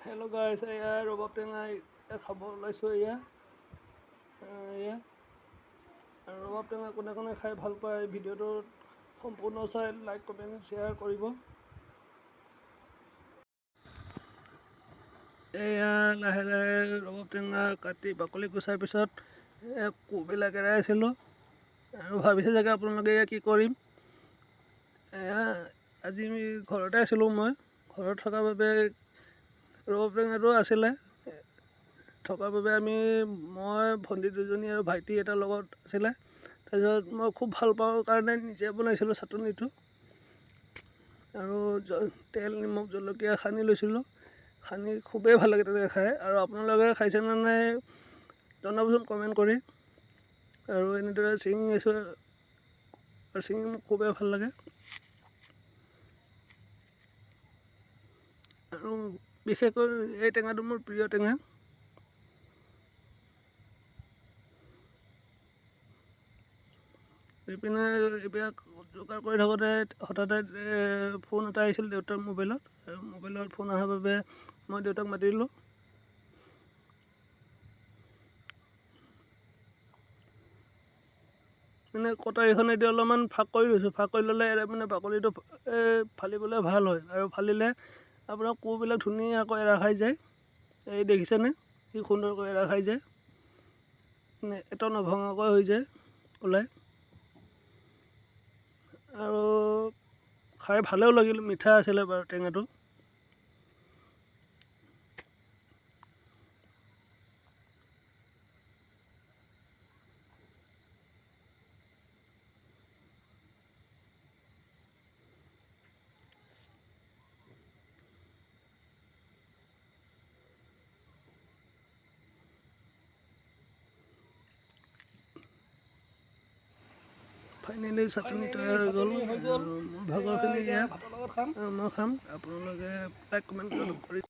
Hello' গাইছ, এয়া ৰবাব টেঙা খাব ওলাইছোঁ। এয়া আৰু ৰবাব টেঙা কোনে কোনে খাই ভাল পায় ভিডিঅ'টো সম্পূৰ্ণ চাই লাইক কমেণ্ট শ্বেয়াৰ কৰিব। এয়া লাহে লাহে ৰবাব টেঙা কাটি বাকলি গুচাৰ পিছত কোবিলাক এৰাই আছিলোঁ আৰু ভাবিছে চাগে আপোনালোকে এয়া কি কৰিম। এয়া আজি ঘৰতে আছিলোঁ, মই ঘৰত থকাৰ বাবে ৰবাব টেঙাটো আছিলে থকাৰ বাবে মই ভণ্টি দুজনী আৰু ভাইটি এটাৰ লগত আছিলে। তাৰপিছত মই খুব ভাল পাওঁ কাৰণে নিজে বনাইছিলোঁ চাটনিটো আৰু তেল নিমখ জলকীয়া সানি লৈছিলোঁ। সানি খুবেই ভাল লাগে তেনেকৈ খাই। আৰু আপোনালোকে খাইছেনে নাই জনাবচোন কমেণ্ট কৰি। আৰু এনেদৰে ছিঙি আছোঁ আৰু ছিঙি মোক খুবেই ভাল লাগে। আৰু বিশেষকৈ এই টেঙাটো মোৰ প্ৰিয় টেঙা। এইপিনে এইবিলাক যোগাৰ কৰি থাকোঁতে হঠাতে ফোন এটা আহিছিল দেউতাৰ মোবাইলত, আৰু মোবাইলত ফোন অহাৰ বাবে মই দেউতাক মাতিলোঁ। কটাৰীখনেদি অলপমান ফাঁক কৰি লৈছোঁ। ফাঁক কৰি ল'লে বাকলিটো ফালিবলৈ ভাল হয়, আৰু ফালিলে আপোনাৰ কোবিলাক ধুনীয়াকৈ এৰা খাই যায়। এই দেখিছেনে কি সুন্দৰকৈ এৰা খাই যায়, এটা নভঙাকৈ হৈ যায় ওলাই। আৰু খাই ভালেও লাগিল, মিঠা আছিলে বাৰু টেঙাটো। ফাইনেলি চাটনি তৈয়াৰ হৈ গ'ল। মোৰ ভাগৰখিনি মই খাম, আপোনালোকে লাইক কমেণ্ট কৰি